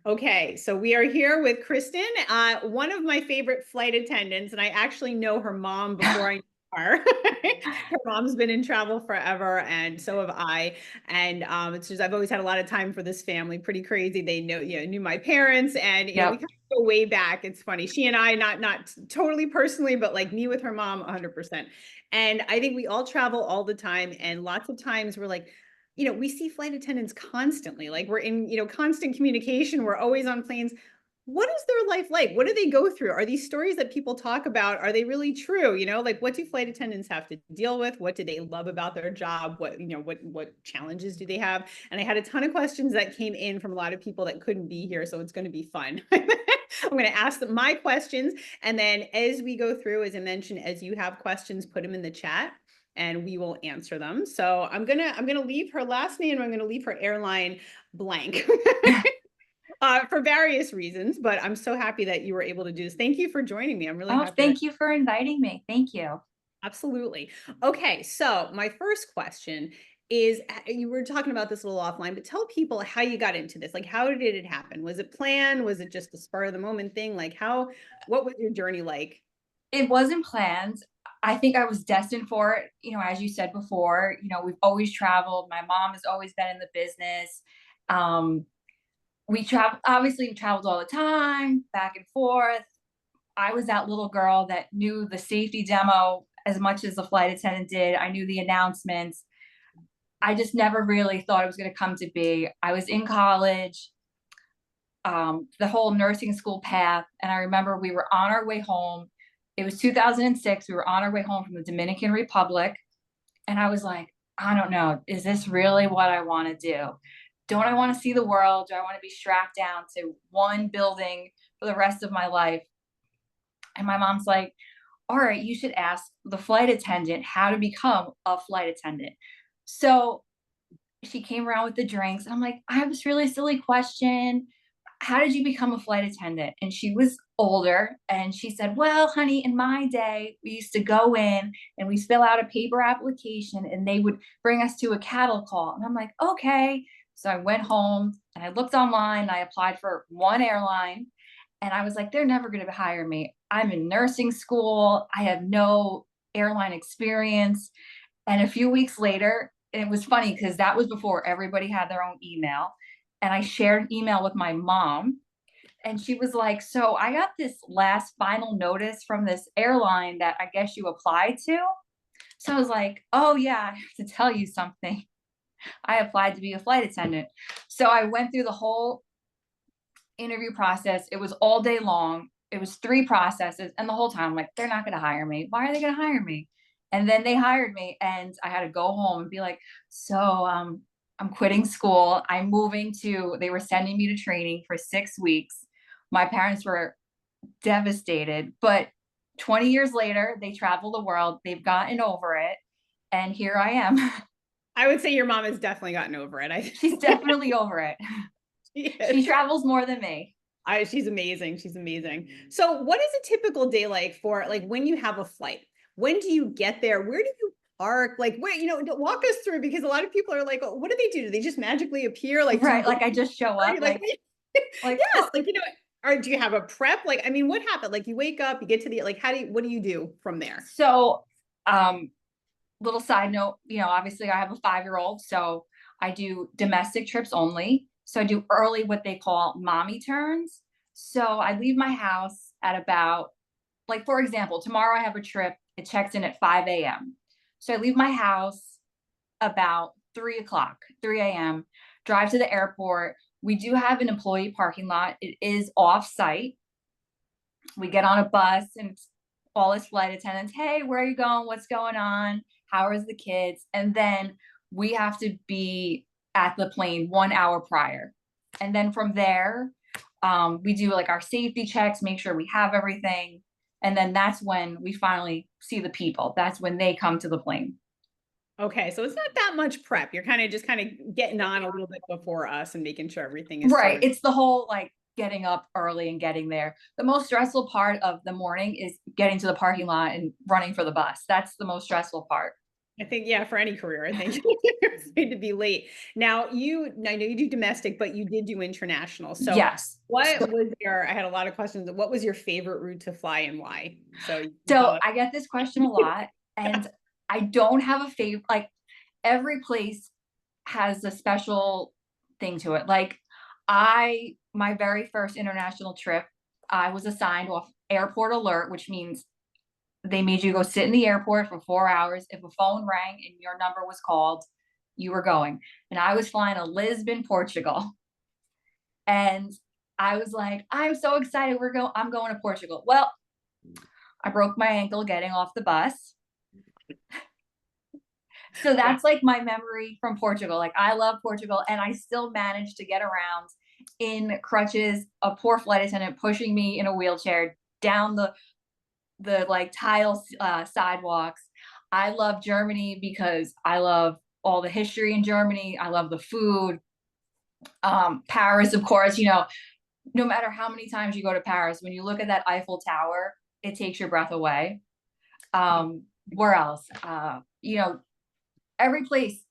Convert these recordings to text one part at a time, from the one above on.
Okay, so we are here with Kristen, one of my favorite flight attendants, and I actually know her mom before I knew her. Her mom's been in travel forever, and so have I. And it's just I've always had a lot of time for this family. Pretty crazy. They know, knew my parents, and we Yep. kind of go way back. It's funny. She and I, not totally personally, but like me with her mom, 100%. And I think we all travel all the time, and lots of times we're like, we see flight attendants constantly. Like we're in, constant communication. We're always on planes. What is their life like? What do they go through? Are these stories that people talk about, are they really true? Like what do flight attendants have to deal with? What do they love about their job? What challenges do they have? And I had a ton of questions that came in from a lot of people that couldn't be here. So it's going to be fun. I'm going to ask them my questions. And then as we go through, as I mentioned, as you have questions, put them in the chat and we will answer them. So I'm gonna leave her last name. I'm gonna leave her airline blank for various reasons. But I'm so happy that you were able to do this. Thank you for joining me. I'm really Oh, happy that. thank you for inviting me. Thank you. Absolutely. Okay, so my first question is you were talking about this a little offline, but tell people how you got into this. Like, how did it happen? Was it planned? Was it just a spur of the moment thing? Like, what was your journey like? It wasn't planned. I think I was destined for it. As you said before, we've always traveled. My mom has always been in the business. Um, obviously, we traveled all the time, back and forth. I was that little girl that knew the safety demo as much as the flight attendant did. I knew the announcements. I just never really thought it was going to come to be. I was in college, the whole nursing school path. And I remember we were on our way home. It was 2006. We were on our way home from the Dominican Republic. And I was like, I don't know. Is this really what I want to do? Don't I want to see the world? Do I want to be strapped down to one building for the rest of my life? And my mom's like, all right, you should ask the flight attendant how to become a flight attendant. So she came around with the drinks. And I'm like, I have this really silly question. How did you become a flight attendant? And she was older and she said, well, honey, in my day, we used to go in and we fill out a paper application and they would bring us to a cattle call. And I'm like, okay. So I went home and I looked online. I applied for one airline and I was like, they're never going to hire me. I'm in nursing school. I have no airline experience. And a few weeks later, and it was funny because that was before everybody had their own email. And I shared an email with my mom. And she was like, so I got this last final notice from this airline that I guess you applied to. So I was like, oh, yeah, I have to tell you something. I applied to be a flight attendant. So I went through the whole interview process. It was all day long. It was three processes. And the whole time, I'm like, they're not going to hire me. Why are they going to hire me? And then they hired me, and I had to go home and be like, so I'm quitting school. They were sending me to training for 6 weeks. My parents were devastated, but 20 years later, they travel the world. They've gotten over it. And here I am. I would say your mom has definitely gotten over it. She's definitely over it. She Yes. travels more than me. She's amazing. She's amazing. So what is a typical day like for like when you have a flight? When do you get there? Where do you park? Like where, walk us through because a lot of people are like, oh, what do they do? Do they just magically appear? Like, do you Right. go Like I just show or up, you like like yes, like or do you have a prep? Like, I mean, what happened? Like you wake up, you get to the like what do you do from there? so. Little side note, obviously I have a 5-year-old, so I do domestic trips only. So I do early what they call mommy turns. So I leave my house at about, like, for example, tomorrow I have a trip, it checks in at 5 a.m. So I leave my house about 3 o'clock, 3 a.m., drive to the airport. We do have an employee parking lot, it is off site. We get on a bus and it's all his flight attendants. Hey, where are you going? What's going on? How is the kids? And then we have to be at the plane 1 hour prior. And then from there, we do like our safety checks, make sure we have everything. And then that's when we finally see the people. That's when they come to the plane. Okay, so it's not that much prep. You're kind of getting on a little bit before us and making sure everything is Right. sorted. It's the whole like getting up early and getting there. The most stressful part of the morning is getting to the parking lot and running for the bus. That's the most stressful part. I think, yeah, for any career, I think it's going to be late. Now, I know you do domestic, but you did do international. So, Yes. what was I had a lot of questions. What was your favorite route to fly and why? So, you can So tell us. I get this question a lot, and I don't have a favorite. Like every place has a special thing to it. Like my very first international trip, I was assigned off airport alert, which means they made you go sit in the airport for 4 hours. If a phone rang and your number was called, you were going. And I was flying to Lisbon, Portugal. And I was like, I'm so excited. I'm going to Portugal. Well, I broke my ankle getting off the bus. So Wow. that's like my memory from Portugal. Like I love Portugal and I still managed to get around in crutches, a poor flight attendant pushing me in a wheelchair down the like tile sidewalks. I love Germany because I love all the history in Germany. I love the food. Paris, of course, no matter how many times you go to Paris, when you look at that Eiffel Tower, it takes your breath away. Where else? Every place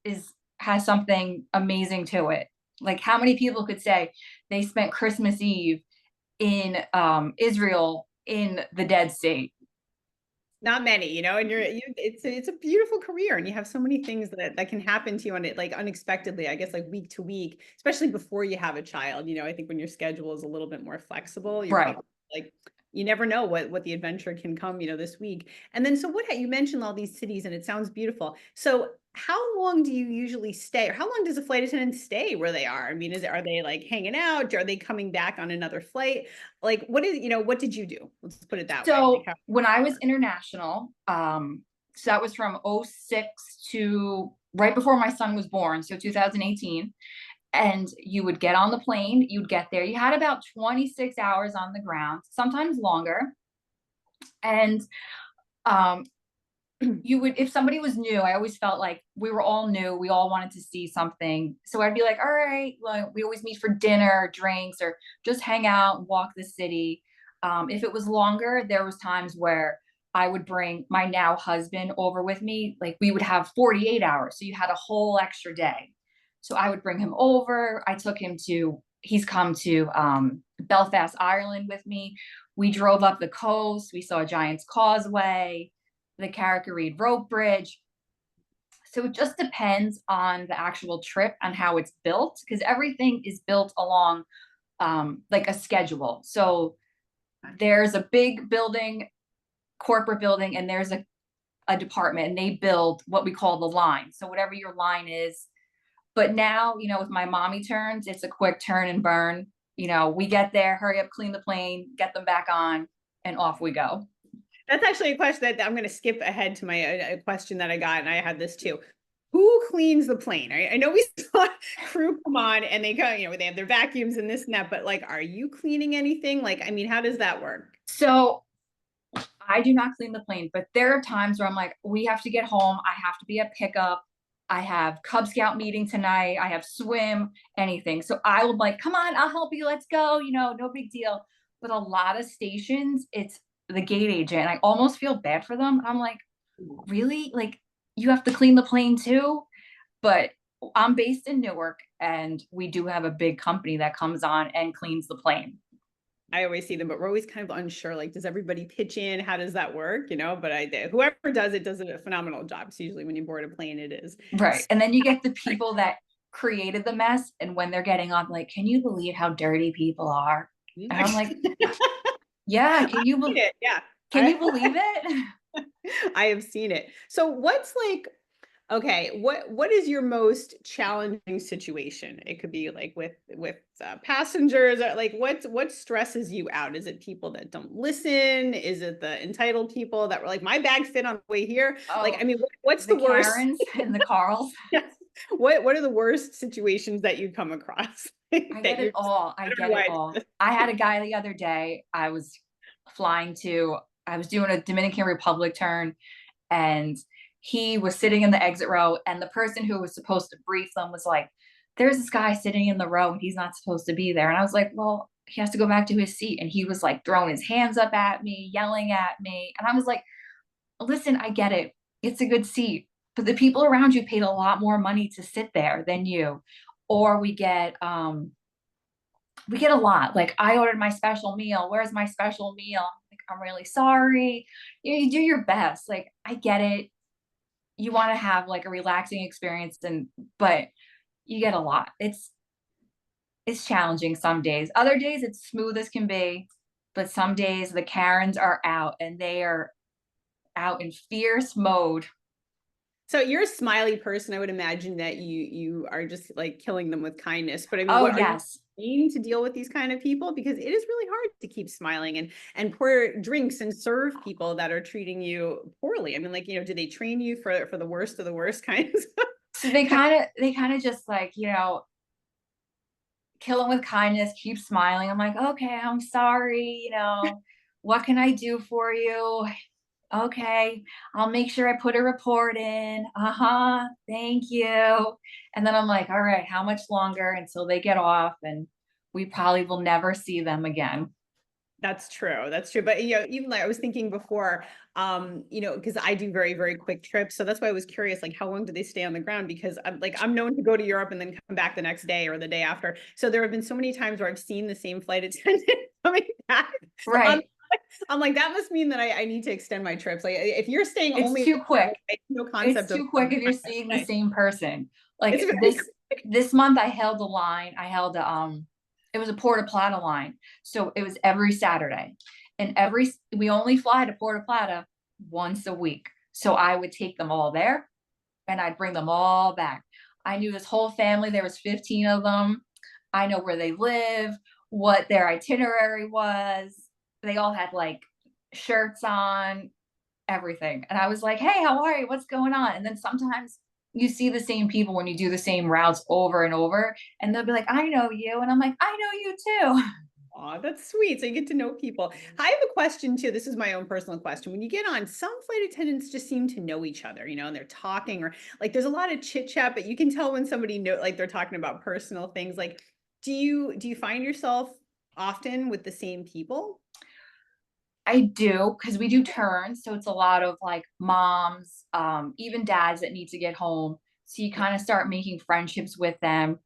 has something amazing to it. Like how many people could say they spent Christmas Eve in Israel in the Dead Sea? Not many, and it's a beautiful career, and you have so many things that can happen to you on it, like unexpectedly, I guess, like week to week, especially before you have a child. I think when your schedule is a little bit more flexible, you're Right. probably like, you never know what the adventure can come, this week. And then, so what you mentioned all these cities, and it sounds beautiful. So how long do you usually stay, or how long does a flight attendant stay where they are? I mean, are they like hanging out? Are they coming back on another flight? Like, what did you do? Let's put it that way. Like So how when I was international, so that was from '06 to right before my son was born, so 2018. And you would get on the plane, you'd get there. You had about 26 hours on the ground, sometimes longer. And um, you would, if somebody was new, I always felt like we were all new. We all wanted to see something. So I'd be like, all right, well, we always meet for dinner, drinks, or just hang out and walk the city. If it was longer, there was times where I would bring my now husband over with me. Like we would have 48 hours. So you had a whole extra day. So I would bring him over. He's come to Belfast, Ireland with me. We drove up the coast. We saw Giant's Causeway, the Carrick-a-Reed rope bridge. So it just depends on the actual trip and how it's built, because everything is built along like a schedule. So there's a big building, corporate building, and there's a department, and they build what we call the line. So whatever your line is. But now, with my mommy turns, it's a quick turn and burn. We get there, hurry up, clean the plane, get them back on, and off we go. That's actually a question that I'm going to skip ahead to my a question that I got, and I had this too. Who cleans the plane? I know we saw crew come on and they go, they have their vacuums and this and that, but like, are you cleaning anything? Like, I mean, how does that work? So I do not clean the plane, but there are times where I'm like, we have to get home. I have to be at pickup. I have Cub Scout meeting tonight. I have swim, anything. So I would like, come on, I'll help you. Let's go. No big deal. But a lot of stations, it's the gate agent. And I almost feel bad for them. I'm like, really? Like, you have to clean the plane too? But I'm based in Newark, and we do have a big company that comes on and cleans the plane. I always see them, but we're always kind of unsure. Like, does everybody pitch in? How does that work? But whoever does it does a phenomenal job. It's usually when you board a plane, it is. Right. And then you get the Right. people that created the mess. And when they're getting off, like, can you believe how dirty people are? And I'm like, yeah, I've seen it. Yeah. can you believe it? I have seen it. So what's like, okay, what is your most challenging situation? It could be like with passengers, or like what stresses you out? Is it people that don't listen? Is it the entitled people that were like, my bag fit on the way here? Like, I Oh, mean, what's the the worst? Karens and the Carls. Yes. What are the worst situations that you come across I that get it you're just, all. I I don't know get it why all. I had a guy the other day. I was doing a Dominican Republic turn, and he was sitting in the exit row, and the person who was supposed to brief them was like, there's this guy sitting in the row and he's not supposed to be there. And I was like, well, he has to go back to his seat. And he was like throwing his hands up at me, yelling at me. And I was like, listen, I get it. It's a good seat. but the people around you paid a lot more money to sit there than you. Or we get a lot. Like, I ordered my special meal. Where's my special meal? Like, I'm really sorry. You do your best. Like, I get it. You want to have like a relaxing experience, and but you get a lot. It's challenging some days. Other days it's smooth as can be, but some days the Karens are out and they are out in fierce mode. So you're a smiley person. I would imagine that you are just like killing them with kindness. But I mean, Oh what are you yes. trained to deal with these kind of people? Because it is really hard to keep smiling and pour drinks and serve people that are treating you poorly. I mean, like, do they train you for the worst of the worst kinds? So they kind of just like, kill them with kindness, keep smiling. I'm like, okay, I'm sorry, what can I do for you? Okay, I'll make sure I put a report in. Uh-huh, thank you. And then I'm like, all right, how much longer until they get off? And we probably will never see them again. That's true. That's true. But even like I was thinking before, because I do very, very quick trips. So that's why I was curious, like how long do they stay on the ground? Because I'm known to go to Europe and then come back the next day or the day after. So there have been so many times where I've seen the same flight attendant coming back. Um, Right. I'm like, that must mean that I need to extend my trips. Like if you're staying It's only, too I quick. have no It's concept of too quick if you're seeing the time. same person. It's Like very this month I held a line. I held a it was a Porta Plata line. So it was every Saturday. And we only fly to Porta Plata once a week. So I would take them all there and I'd bring them all back. I knew this whole family, there was 15 of them. I know where they live, what their itinerary was. They all had like shirts on, everything. And I was like, hey, how are you? What's going on? And then sometimes you see the same people when you do the same routes over and over, and they'll be like, I know you. And I'm like, I know you too. Aw, that's sweet. So you get to know people. I have a question too. This is my own personal question. When you get on, some flight attendants just seem to know each other, and they're talking or like there's a lot of chit chat, but you can tell when somebody like they're talking about personal things. Like, do you find yourself often with the same people? I do, because we do turns. So it's a lot of like moms, even dads that need to get home. So you Yeah. kind of start making friendships with them.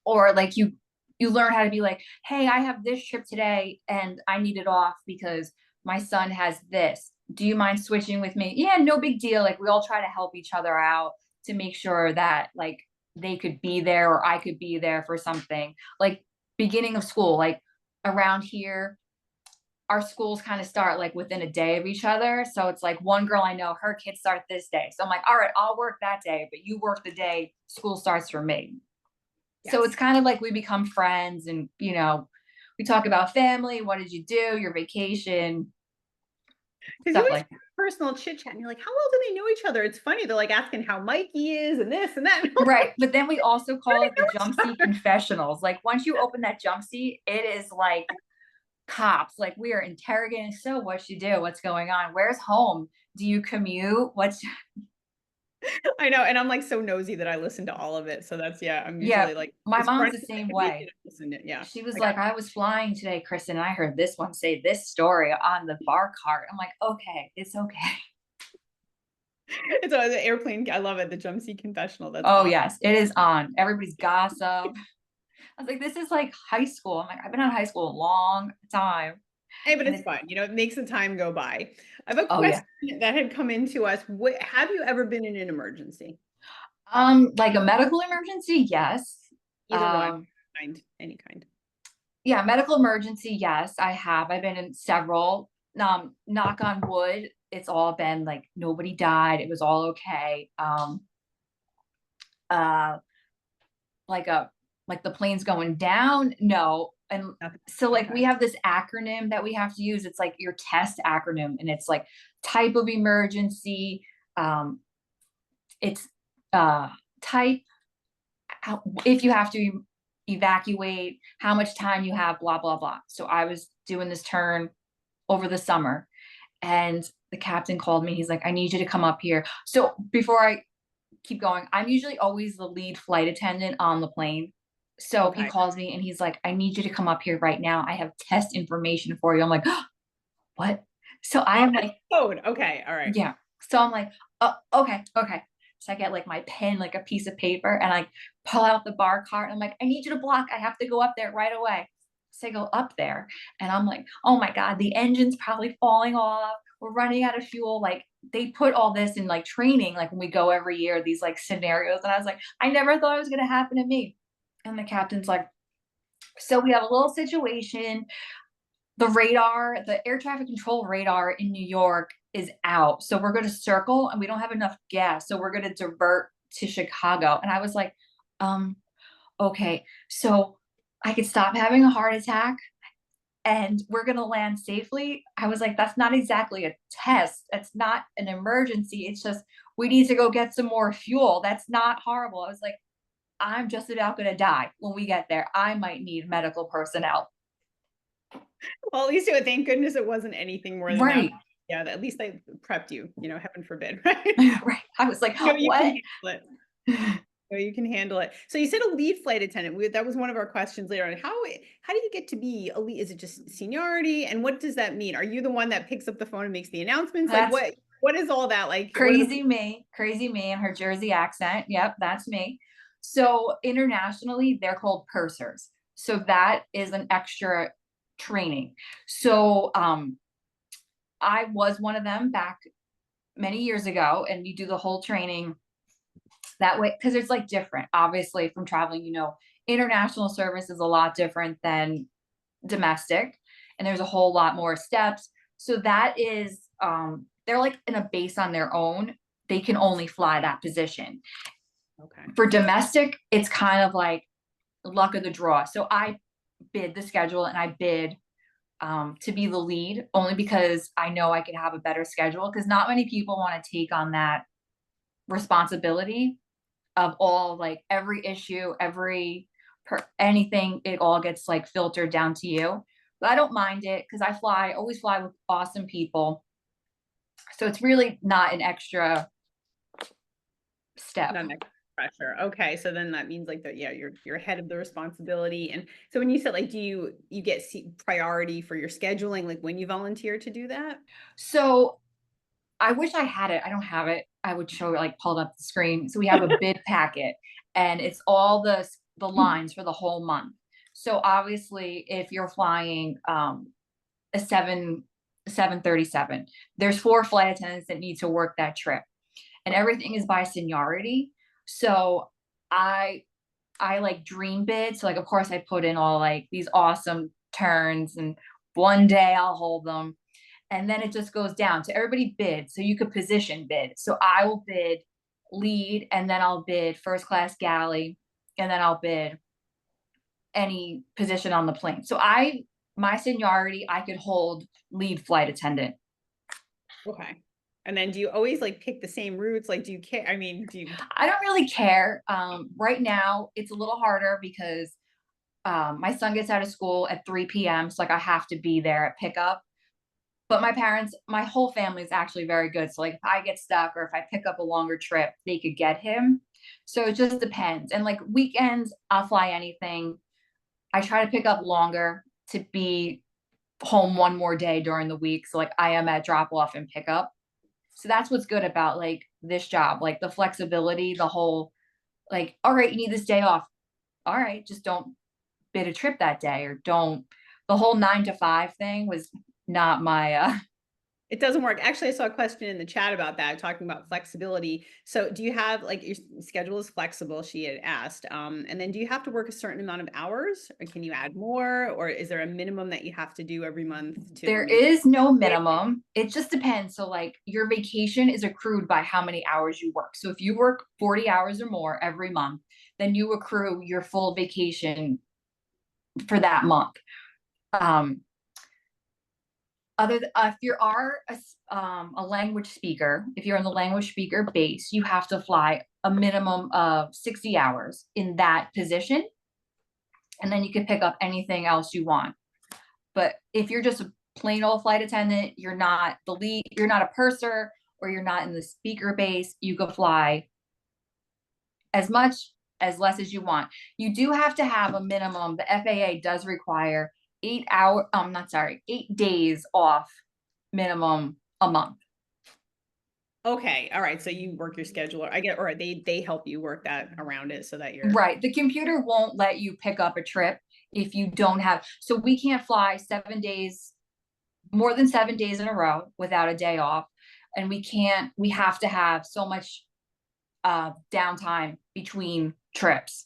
Or like you learn how to be like, hey, I have this trip today and I need it off because my son has this. Do you mind switching with me? Yeah, no big deal. Like, we all try to help each other out to make sure that like they could be there or I could be there for something. Like, beginning of school, like around here, our schools kind of start like within a day of each other. So it's like, one girl I know, her kids start this day. So I'm like, all right, I'll work that day, but you work the day school starts for me. So it's Yes. kind of like we become friends, and we talk about family, what did you do, your vacation, Because you stuff always like have personal chit chat and you're like, how well do they know each other? It's funny. They're like asking how Mikey is and this and that. that. Right. But then we also How do call they it the know jump each seat other? confessionals. Like, once you open that jump seat, it is like cops. Like, we are interrogating. So what you do? What's going on? Where's home? Do you commute? What's I know, and I'm like so nosy that I listen to all of it. So that's yeah, I'm Yeah, usually like my as mom's front the as I same can be to way. listen to yeah. She was I got like, I was flying today, Kristen, and I heard this one say this story on the bar cart. I'm like, okay, it's okay. it's always an airplane. I love it. The jump seat confessional. That's Oh awesome. yes, it is on. Everybody's gossip. I was like, this is like high school. I'm like, I've been out of high school a long time. Hey, but And it's it's, fun. It makes the time go by. I have a oh question yeah. that had come into us. Have you ever been in an emergency? Like a medical emergency, yes. Either one, Um, any kind. yeah, medical emergency, yes, I have. I've been in several. Knock on wood, it's all been like nobody died. It was all okay. Uh, like a like the plane's going down, no. And Nothing. so like Okay. we have this acronym that we have to use. It's like your test acronym, and it's like type of emergency, um it's type, if you have to evacuate, how much time you have, blah blah blah. So I was doing this turn over the summer, and the captain called me. He's like, I need you to come up here. So before I keep going, I'm usually always the lead flight attendant on the plane. So he Okay. calls me and he's like, I need you to come up here right now. I have test information for you. I'm like, oh, what? So I Oh, am that's like, code. Okay. All right. yeah. So I'm like, Oh, okay, okay. So I get like my pen, like a piece of paper, and I pull out the bar cart. And I'm like, I need you to block. I have to go up there right away. So I go up there, and I'm like, oh my God, the engine's probably falling off. We're running out of fuel. Like they put all this in like training, like when we go every year, these like scenarios. And I was like, I never thought it was gonna happen to me. And the captain's like, so we have a little situation. The air traffic control radar in New York is out. So we're going to circle and we don't have enough gas. So we're going to divert to Chicago. And I was like, um, okay, so I could stop having a heart attack and we're going to land safely. I was like, that's not exactly a test. That's not an emergency. It's just, we need to go get some more fuel. That's not horrible. I was like, I'm just about going to die when we get there. I might need medical personnel. Well, at least thank goodness it wasn't anything more than that. Right. Yeah, at least they prepped you, heaven forbid, right? Right. I was like, You can what? handle it. No, you can handle it. So you said a lead flight attendant. That was one of our questions later on. How do you get to be a lead? Is it just seniority? And what does that mean? Are you the one that picks up the phone and makes the announcements? Like That's what is all that like? What are the crazy me and her Jersey accent. Yep, that's me. So internationally, they're called pursers. So that is an extra training. So I was one of them back many years ago, and you do the whole training that way because it's like different, obviously, from traveling. International service is a lot different than domestic, and there's a whole lot more steps. So that is they're like in a base on their own. They can only fly that position. Okay. For domestic, it's kind of like luck of the draw. So I bid the schedule and I bid to be the lead only because I know I could have a better schedule because not many people want to take on that responsibility of all like every issue, anything, it all gets like filtered down to you. But I don't mind it because always fly with awesome people. So it's really not an extra step. Not next pressure. Okay. So then that means like that, yeah, you're ahead of the responsibility. And so when you said like, do you get priority for your scheduling, like when you volunteer to do that? So I wish I had it. I don't have it. I would show like pulled up the screen. So we have a bid packet and it's all the lines for the whole month. So obviously if you're flying a 737, there's 4 flight attendants that need to work that trip. And everything is by seniority. So I like dream bid. So like of course I put in all like these awesome turns and one day I'll hold them. And then it just goes down. So everybody bid. So you could position bid. So I will bid lead and then I'll bid first class galley and then I'll bid any position on the plane. So my seniority, I could hold lead flight attendant. Okay. And then do you always like pick the same routes? Like, do you care? I mean, do you? I don't really care. Right now it's a little harder because my son gets out of school at 3 p.m. So like I have to be there at pickup. But my whole family is actually very good. So like if I get stuck or if I pick up a longer trip, they could get him. So it just depends. And like weekends, I'll fly anything. I try to pick up longer to be home one more day during the week. So like I am at drop off and pick up. So that's what's good about like this job, like the flexibility, the whole like, all right, you need this day off. All right, just don't bid a trip that day or don't. The whole 9 to 5 thing was not my It doesn't work. Actually, I saw a question in the chat about that, talking about flexibility. So do you have like your schedule is flexible, she had asked. And then do you have to work a certain amount of hours or can you add more? Or is there a minimum that you have to do every month to There make is no minimum. It just depends. So like your vacation is accrued by how many hours you work. So if you work 40 hours or more every month, then you accrue your full vacation for that month. If you are a language speaker, if you're in the language speaker base, you have to fly a minimum of 60 hours in that position. And then you can pick up anything else you want. But if you're just a plain old flight attendant, you're not the lead, you're not a purser, or you're not in the speaker base, you can fly as much as less as you want. You do have to have a minimum. The FAA does require 8 days off minimum a month. Okay, all right. So you work your schedule, or I get, or they help you work that around it so that you're Right. The computer won't let you pick up a trip if you don't have, so we can't fly 7 days, more than 7 days in a row without a day off. And we have to have so much downtime between trips.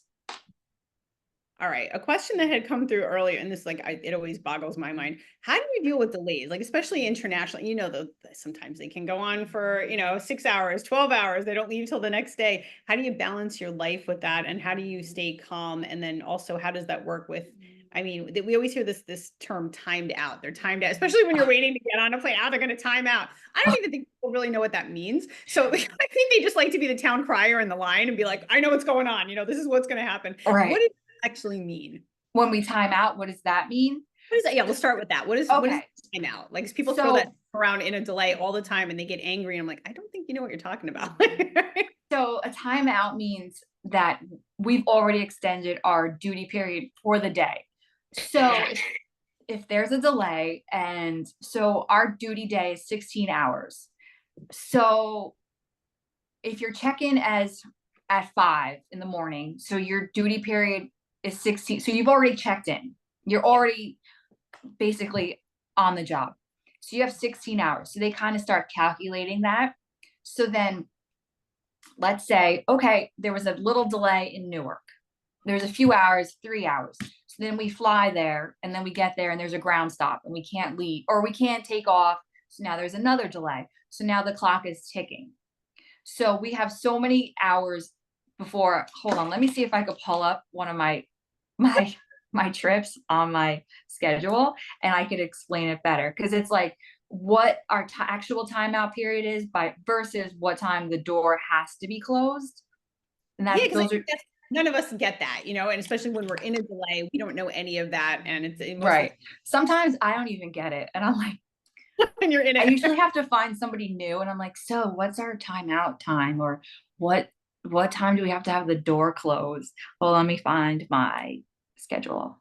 all right. A question that had come through earlier, and this like it always boggles my mind. How do you deal with delays? Like especially internationally, sometimes they can go on for, 6 hours, 12 hours. They don't leave till the next day. How do you balance your life with that? And how do you stay calm? And then also how does that work with, I mean, we always hear this term timed out. They're timed out, especially when you're waiting to get on a plane. They're going to time out. I don't even think people really know what that means. So I think they just like to be the town crier in the line and be like, I know what's going on. This is what's going to happen. Right. What is actually mean? When we time out, what does that mean? What is that? Yeah, we'll start with that. What is Okay. time out? Like people throw that So around in a delay all the time and they get angry. And I'm like, I don't think you know what you're talking about. so a timeout means that we've already extended our duty period for the day. So if there's a delay, and so our duty day is 16 hours. So if you're check-in as at 5 in the morning, so your duty period is 16. So you've already checked in. You're Yeah. already basically on the job. So you have 16 hours. So they kind of start calculating that. So then let's say, okay, there was a little delay in Newark. There's a few hours, 3 hours. So then we fly there and then we get there and there's a ground stop and we can't leave or we can't take off. So now there's another delay. So now the clock is ticking. So we have so many hours before. Hold on, let me see if I could pull up one of my my trips on my schedule and I could explain it better because it's like what our actual timeout period is by versus what time the door has to be closed. And Yeah, that because I those think are none of us get that, and especially when we're in a delay, we don't know any of that. And it's most of right. Sometimes I don't even get it. And I'm like, the time when you're in I it. usually have to find somebody new and I'm like, so what's our timeout time? Or what what time do we have to have the door closed? Well, let me find my schedule.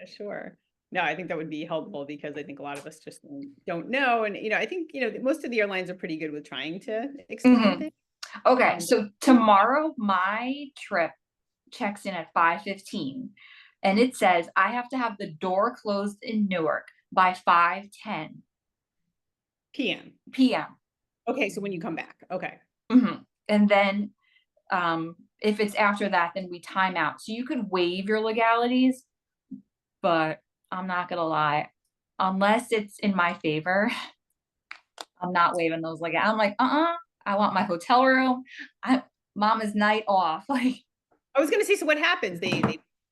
Sure. No, I think that would be helpful because I think a lot of us just don't know. And, I think, most of the airlines are pretty good with trying to explain Mhm. things. Okay, But so tomorrow my trip checks in at 5:15 and it says I have to have the door closed in Newark by 5:10 PM. p.m. Okay, so when you come back. Okay. And then if it's after that, then we time out. So you could waive your legalities, but I'm not gonna lie, unless it's in my favor, I'm not waiving those I'm like, I want my hotel room. I mama's night off. Like, I was gonna say, so what happens? They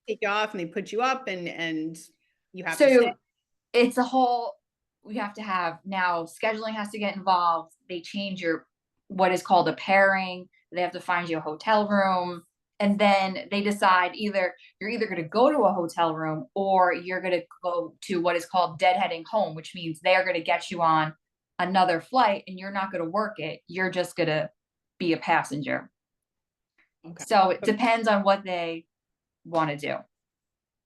take you off and they put you up and you have to stay. so it's a whole we have to have now scheduling has to get involved. They change your what is called a pairing. They have to find you a hotel room. And then they decide either you're either going to go to a hotel room or you're going to go to what is called deadheading home, which means they are going to get you on another flight and you're not going to work it. You're just going to be a passenger. Okay. So it depends on what they want to do.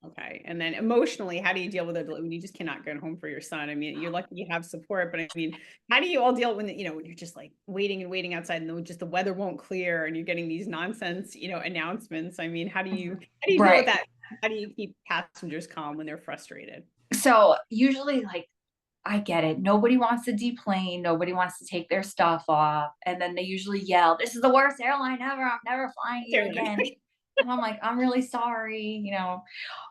Okay. And then emotionally, how do you deal with it when you just cannot get home for your son? I mean, you're lucky you have support, but I mean, how do you all deal when, when you're just like waiting and waiting outside and just the weather won't clear and you're getting these nonsense, announcements? I mean, how do you deal with Right. that? How do you keep passengers calm when they're frustrated? So usually, like, I get it. Nobody wants to deplane. Nobody wants to take their stuff off. And then they usually yell, "This is the worst airline ever. I'm never flying here again." And I'm like, "I'm really sorry.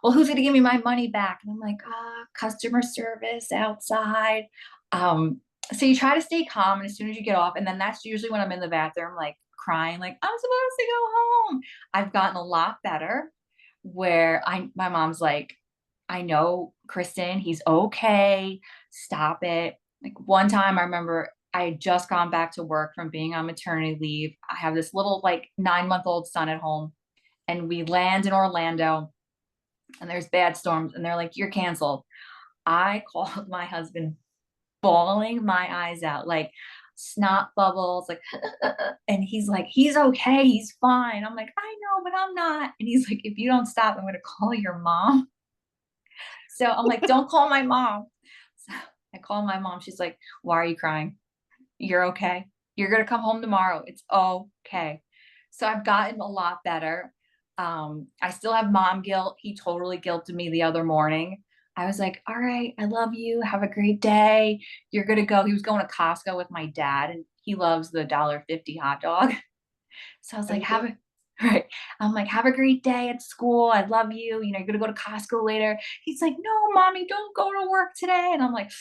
Well, who's going to give me my money back?" And I'm like, customer service outside. Um, so you try to stay calm. And as soon as you get off, and then that's usually when I'm in the bathroom, like crying, like, I'm supposed to go home. I've gotten a lot better where my mom's like, I know, Kristen, he's okay. Stop it. Like one time I remember I had just gone back to work from being on maternity leave. I have this little like 9-month-old son at home and we land in Orlando and there's bad storms and they're like, you're canceled. I called my husband bawling my eyes out, like snot bubbles, like, and he's like, he's okay. He's fine. I'm like, I know, but I'm not. And he's like, if you don't stop, I'm going to call your mom. So I'm like, don't call my mom. So I call my mom. She's like, why are you crying? You're okay. You're gonna come home tomorrow. It's okay. So I've gotten a lot better. I still have mom guilt. He totally guilted me the other morning. I was like, all right, I love you. Have a great day. You're gonna go. He was going to Costco with my dad, and he loves the $1.50 hot dog. So I was like, Okay. right. I'm like, have a great day at school. I love you. You know, you're gonna go to Costco later. He's like, no, mommy, don't go to work today. And I'm like,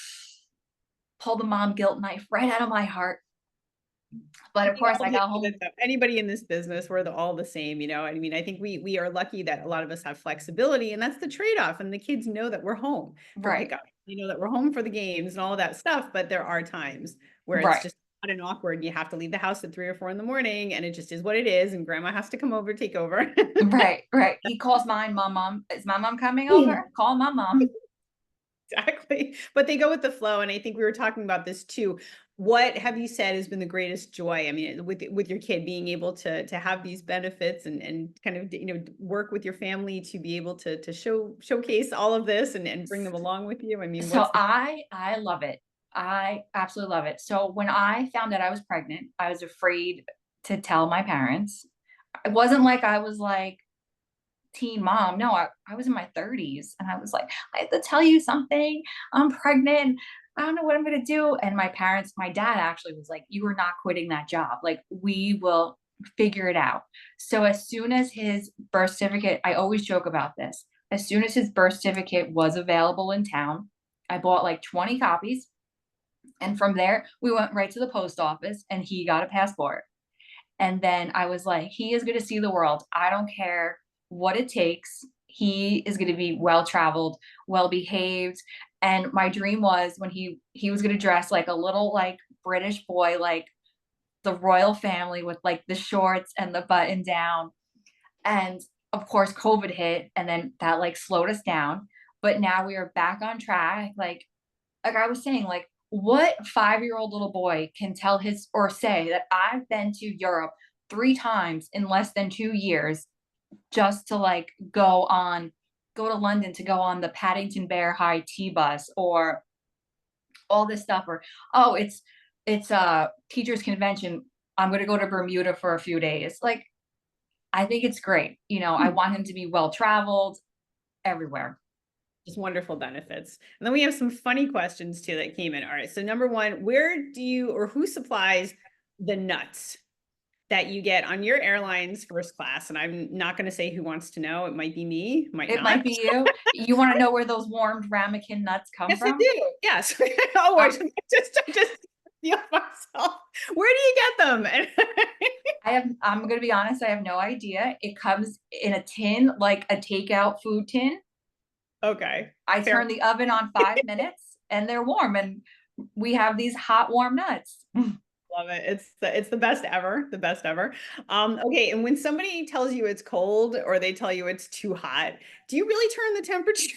pull the mom guilt knife right out of my heart. But I of think course, all I the got home. anybody in this business, we're all the same, you know. I mean, I think we are lucky that a lot of us have flexibility, and that's the trade-off. And the kids know that we're home for Right, pickup, you know, that we're home for the games and all of that stuff. But there are times where it's right, just odd and awkward. You have to leave the house at 3 or 4 in the morning, and it just is what it is. And grandma has to come over, take over. right, right. He calls mine, mom. Is my mom coming over? Call my mom. Exactly. But they go with the flow. And I think we were talking about this too. What have you said has been the greatest joy? I mean, with your kid being able to have these benefits and kind of, you know, work with your family to be able to showcase all of this and bring them along with you. I mean, So what's the I love it. I absolutely love it. So when I found out I was pregnant, I was afraid to tell my parents. It wasn't like I was like teen mom. No, I was in my 30s and I was like, I have to tell you something. I'm pregnant. I don't know what I'm going to do. And my parents, my dad actually was like, you are not quitting that job. Like, we will figure it out. So, as soon as his birth certificate, I always joke about this. As soon as his birth certificate was available in town, I bought like 20 copies. And from there, we went right to the post office and he got a passport. And then I was like, he is going to see the world. I don't care what it takes. He is going to be well traveled, well behaved. And my dream was when he was going to dress like a little like British boy, like the royal family with like the shorts and the button down. And of course, COVID hit, and then that like slowed us down. But now we are back on track. Like I was saying, like what 5-year-old little boy can tell his or say that I've been to Europe 3 times in less than 2 years just to like go to London to go on the Paddington Bear High Tea bus or all this stuff or oh it's a teachers convention. I'm going to go to Bermuda for a few days. Like I think it's great. You know, I want him to be well traveled everywhere. just wonderful benefits? And then we have some funny questions too that came in. All right. So number one, where do you or who supplies the nuts that you get on your airline's first class? And I'm not going to say who wants to know. It might be me, might It might not. be you. You want to know where those warmed ramekin nuts come Yes, I from? do. Yes. Oh, I Uh, just feel myself. Where do you get them? And I'm going to be honest, I have no idea. It comes in a tin, like a takeout food tin. okay, I fair. turn the oven on 5 minutes and they're warm and we have these hot warm nuts. Love it. It's the best ever, the best ever. Okay, and when somebody tells you it's cold or they tell you it's too hot, do you really turn the temperature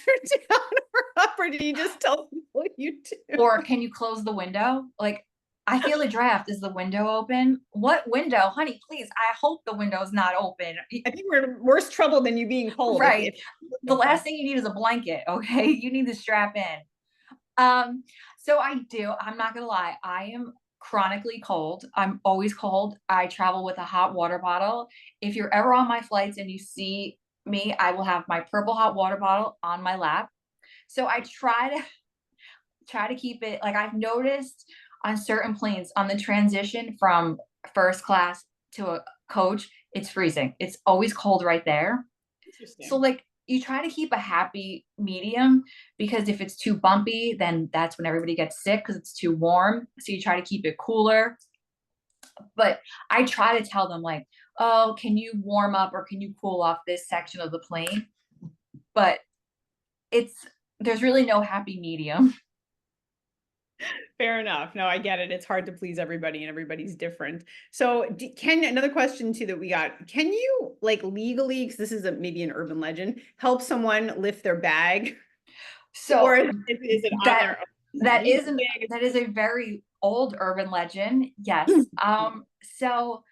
down or up, or do you just tell people you do? Or can you close the window? Like I feel a draft. Is the window open? What window? Honey, please. I hope the window's not open. I think we're in worse trouble than you being cold Right. if The last thing you need is a blanket, okay? You need to strap in. So I do. I'm not gonna lie. I am chronically cold. I'm always cold. I travel with a hot water bottle. If you're ever on my flights and you see me, I will have my purple hot water bottle on my lap. So I try to keep it like I've noticed on certain planes on the transition from first class to a coach, it's freezing. It's always cold right there. So interesting. like you try to keep a happy medium because if it's too bumpy, then that's when everybody gets sick because it's too warm. So you try to keep it cooler. But I try to tell them like, oh, can you warm up or can you cool off this section of the plane? But it's there's really no happy medium. Fair enough. No, I get it. It's hard to please everybody and everybody's different. So, can another question too that we got, can you like legally, because this is maybe an urban legend, help someone lift their bag? Or So is it on that their own? Is it a that legal is an thing? that is a very old urban legend. Yes. It's- So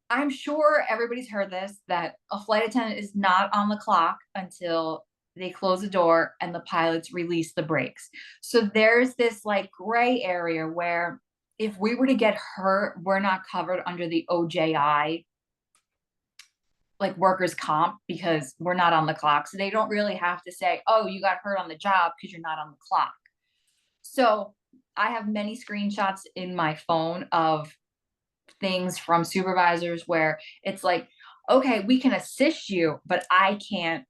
I'm sure everybody's heard this that a flight attendant is not on the clock until they close the door and the pilots release the brakes. So there's this like gray area where if we were to get hurt, we're not covered under the OJI, like workers' comp, because we're not on the clock. So they don't really have to say, oh, you got hurt on the job because you're not on the clock. So I have many screenshots in my phone of things from supervisors where it's like, okay, we can assist you, but I can't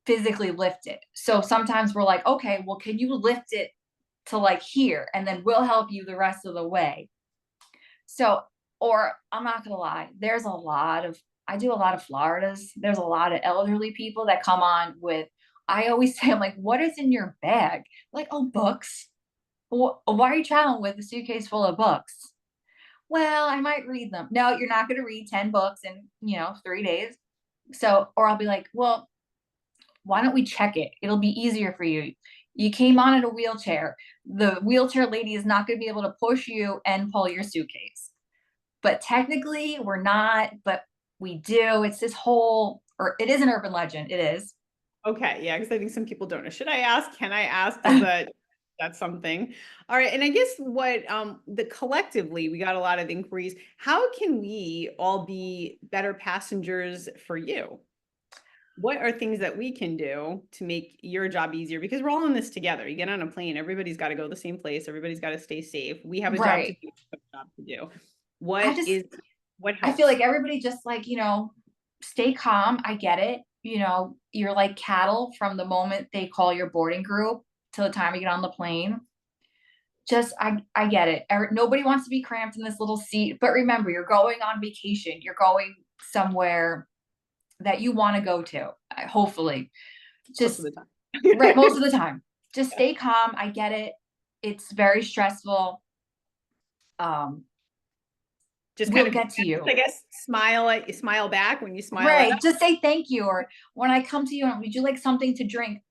physically lift it. So sometimes we're like, okay, well, can you lift it to like here? And then we'll help you the rest of the way. So, or I'm not gonna lie, I do a lot of Floridas. There's a lot of elderly people that come on with, I always say, I'm like, what is in your bag? Like, oh, books. Why are you traveling with a suitcase full of books? Well, I might read them. No, you're not going to read 10 books in, 3 days. So, or I'll be like, well, why don't we check it? It'll be easier for you. You came on in a wheelchair. The wheelchair lady is not going to be able to push you and pull your suitcase. But technically, we're not, but we do. It's this whole, or it is an urban legend. It is. Okay, yeah, because I think some people don't know. Should I ask? Can I ask? Does that's something. All right, and I guess what the collectively we got a lot of inquiries. How can we all be better passengers for you? What are things that we can do to make your job easier? Because we're all in this together. You get on a plane, everybody's got to go the same place, everybody's got to stay safe. We have a job to Right. do, a job to do. I What just, is what I feel helps? like everybody just like, stay calm. I get it. You're like cattle from the moment they call your boarding group till the time you get on the plane. Just, I get it. Nobody wants to be cramped in this little seat, but remember, you're going on vacation. You're going somewhere that you want to go to, hopefully. Most of Just, the time. right, most of the time. Just stay calm. I get it. It's very stressful. Um, Just kind we'll of, get to you. I guess, smile back when you smile at Right. us. Just say thank you. Or when I come to you, would you like something to drink?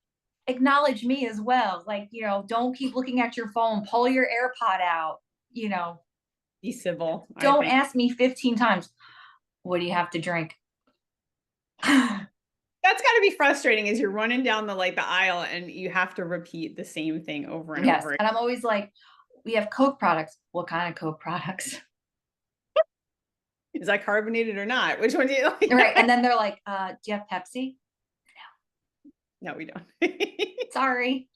Acknowledge me as well. Like, don't keep looking at your phone. Pull your AirPod out. You know, Be civil, I don't think. ask me 15 times, what do you have to drink? Yes. That's got to be frustrating as you're running down the aisle and you have to repeat the same thing over and over. And I'm always like, we have Coke products. What kind of Coke products? Is that carbonated or not? Which one do you like? Right. And then they're like, do you have Pepsi? No, we don't. Sorry.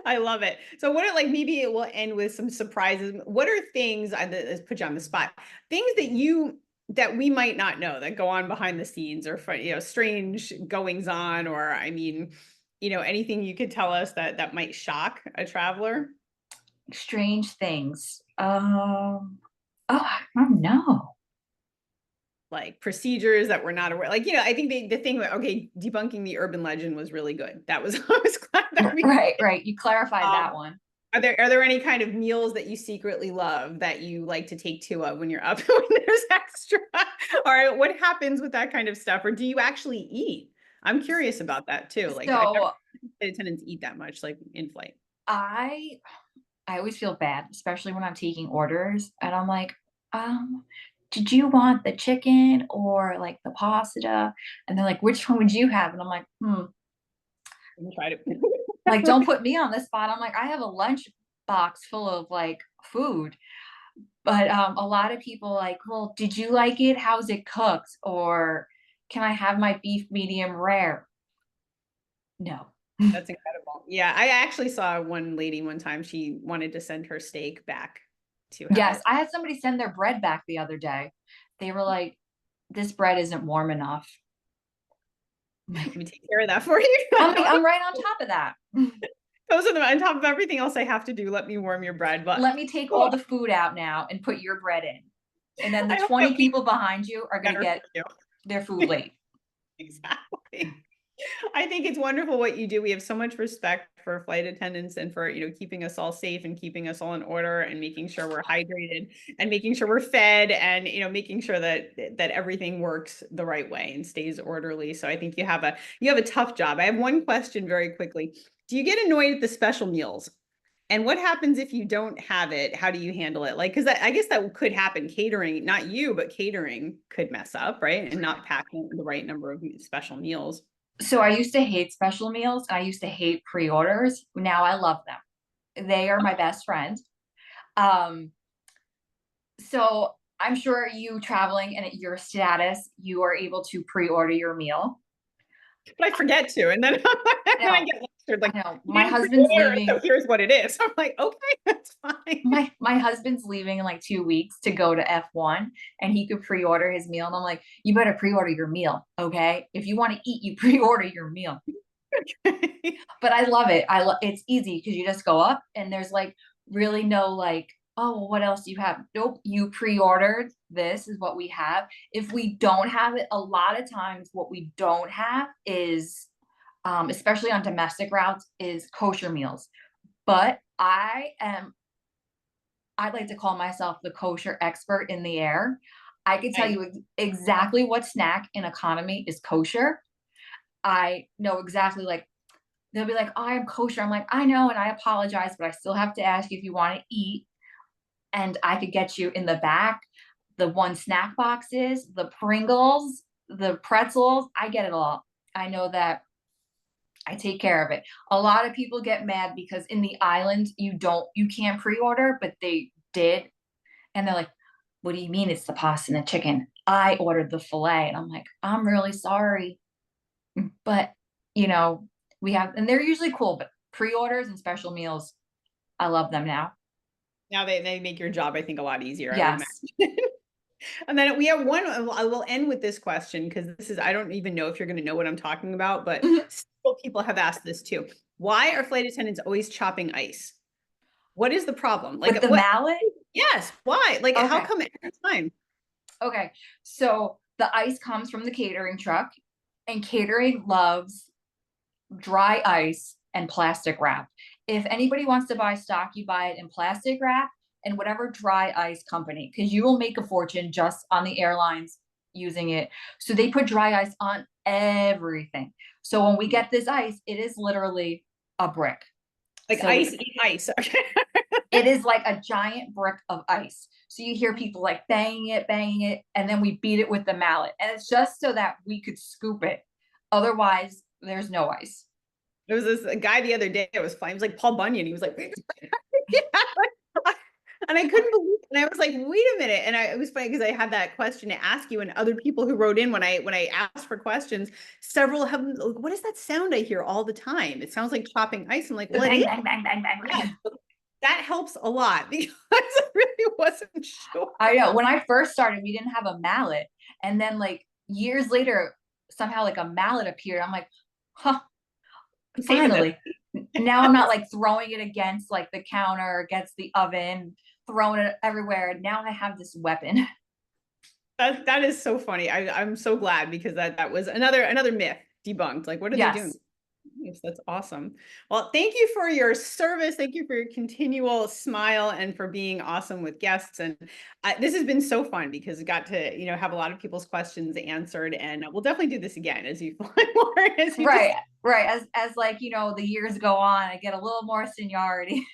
I love it. So what are like maybe it will end with some surprises. What are things let's put you on the spot. Things that we might not know that go on behind the scenes or strange goings on or I mean, anything you could tell us that might shock a traveler? Strange things. Oh, I don't know. Like procedures that we're not aware. Like, I think the thing with debunking the urban legend was really good. That was I was glad that we Right. You clarified um that one. are there any kind of meals that you secretly love that you like to take two of when you're up when there's extra? Or what happens with that kind of stuff? Or do you actually eat? I'm curious about that too. Like I've never So had attendants eat that much, like in flight. I I always feel bad, especially when I'm taking orders and I'm like, um, did you want the chicken or like the pasta? And they're like, which one would you have? And I'm like, I tried it. like, don't put me on the spot. I'm like, I have a lunch box full of like food. But a lot of people like, well, did you like it? How's it cooked? Or can I have my beef medium rare? No. That's incredible. Yeah, I actually saw one lady one time. She wanted to send her steak back to have Yes, it. I had somebody send their bread back the other day. They were like, this bread isn't warm enough. Let me take care of that for you. I'm like, I'm right on top of that. Those are on top of everything else I have to do. Let me warm your bread. But Let me take all the food out now and put your bread in. And then the I hope that 20 we people behind you are going to better get for you. their food late. Exactly. I think it's wonderful what you do. We have so much respect for flight attendants and for, keeping us all safe and keeping us all in order and making sure we're hydrated and making sure we're fed and, making sure that everything works the right way and stays orderly. So I think you have a tough job. I have one question very quickly. Do you get annoyed at the special meals? And what happens if you don't have it? How do you handle it? Like, because I guess that could happen. Catering, not you, but catering could mess up, right? And not packing the right number of special meals. So I used to hate special meals. And I used to hate pre-orders. Now I love them. They are my best friend. Um, so I'm sure you traveling and at your status, you are able to pre-order your meal. But I forget to, and then I then I know, get lectured like, I know. "You My didn't husband's pre-order, so leaving. here's what it is." I'm like, "Okay, that's fine." My husband's leaving in like 2 weeks to go to F1, and he could pre-order his meal. And I'm like, you better pre-order your meal, okay? If you want to eat, you pre-order your meal. But I love it. It's easy because you just go up and there's like really no like, oh, well, what else do you have? Nope, you pre-ordered. This is what we have. If we don't have it, a lot of times what we don't have is, especially on domestic routes, is kosher meals. But I'd like to call myself the kosher expert in the air. I could tell Nice. you exactly what snack in economy is kosher. I know exactly like they'll be like, "Oh, I'm kosher." I'm like, "I know, and I apologize, but I still have to ask you if you want to eat." And I could get you in the back the one snack boxes, the Pringles, the pretzels. I get it all. I know that I take care of it. A lot of people get mad because in the island you can't pre-order, but they did, and they're like, "What do you mean it's the pasta and the chicken? I ordered the filet." And I'm like, "I'm really sorry." But, you know, we have and they're usually cool, but pre-orders and special meals, I love them now. Now they make your job, I think, a lot easier, I would Yes. imagine. And then we have one I will end with this question because this is I don't even know if you're gonna know what I'm talking about, but Mhm. several people have asked this too. Why are flight attendants always chopping ice? What is the problem? Like, With the what mallet? Yes, why? Like, how Okay. come every time? Okay. So the ice comes from the catering truck, and catering loves dry ice and plastic wrap. If anybody wants to buy stock, you buy it in plastic wrap and whatever dry ice company, because you will make a fortune just on the airlines using it. So they put dry ice on everything. So when we get this ice, it is literally a brick. Like, So ice, eat ice. Okay. it is like a giant brick of ice. So you hear people like banging it, and then we beat it with the mallet. And it's just so that we could scoop it. Otherwise, there's no ice. There was this a guy the other day that was flying, he was like Paul Bunyan, he was like yeah, and I couldn't believe it, and I was like, "Wait a minute," and it was funny because I had that question to ask you and other people who wrote in when I asked for questions, several have been like, "What is that sound I hear all the time? It sounds like chopping ice." I'm like, The "Well, it is." bang, bang, bang, bang, bang, Yes, bang. but that helps a lot because I really wasn't sure. I know. When I first started, we didn't have a mallet. And then, like, years later, somehow, like, a mallet appeared. I'm like, huh, I'm saving this. finally. Now I'm not like throwing it against like the counter, against the oven, throwing it everywhere. Now I have this weapon. That is so funny. I'm so glad because that was another myth debunked. Like, what are they doing? Yes. Yes, that's awesome. Well, thank you for your service. Thank you for your continual smile and for being awesome with guests. And this has been so fun because we got to, have a lot of people's questions answered. And we'll definitely do this again as you fly more, as you just, Right. Right. As like, the years go on, I get a little more seniority.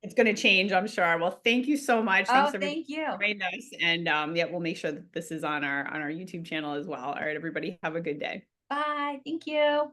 it's going to change, I'm sure. Well, thank you so much. Oh, Thanks everybody thank you. for joining us. And yeah, we'll make sure that this is on our YouTube channel as well. All right, everybody, have a good day. Bye. Thank you.